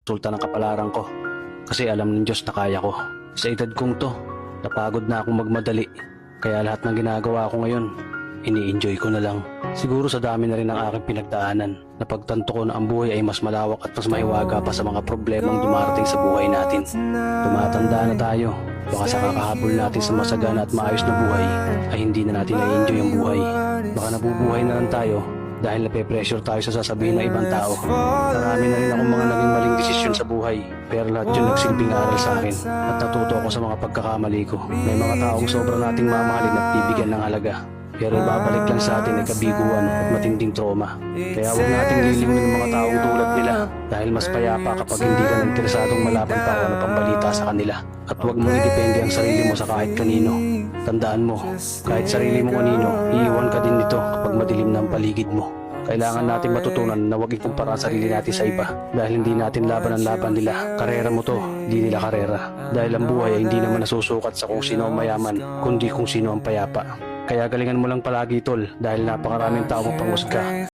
resulta ng kapalaran ko. Kasi alam ng Diyos na kaya ko. Sa edad kong to, napagod na akong magmadali. Kaya lahat ng ginagawa ko ngayon, ini-enjoy ko na lang. Siguro sa dami na rin ng aking pinagdaanan, napagtanto ko na ang buhay ay mas malawak at mas mahiwaga pa sa mga problemang dumarating sa buhay natin. Tumatanda na tayo, baka sa kakahabol natin sa masagana at maayos na buhay, ay hindi na natin na-enjoy ang buhay. Baka nabubuhay na lang tayo dahil nape-pressure tayo sa sasabihin ng ibang tao. Marami na rin akong mga naging maling desisyon sa buhay, pero lahat yun nagsilbing aral sa akin at natuto ako sa mga pagkakamali ko. May mga taong sobrang nating mamahalin at bibigyan ng halaga, pero ibabalik lang sa atin ay kabiguan at matinding trauma. Kaya huwag nating lilingin ng mga taong tulad nila dahil mas payapa kapag hindi ka interesadong malaman pa kung ano pang balita sa kanila. At huwag mong idepende ang sarili mo sa kahit kanino. Tandaan mo, kahit sarili mo kanino, iiwan ka din nito kapag madilim na ang paligid mo. Kailangan natin matutunan na huwag ikumpara ang sarili natin sa iba dahil hindi natin laban ang laban nila. Karera mo to, hindi nila karera. Dahil ang buhay ay hindi naman nasusukat sa kung sino ang mayaman, kundi kung sino ang payapa. Kaya galingan mo lang palagi tol dahil napakaraming tao mo panghusga.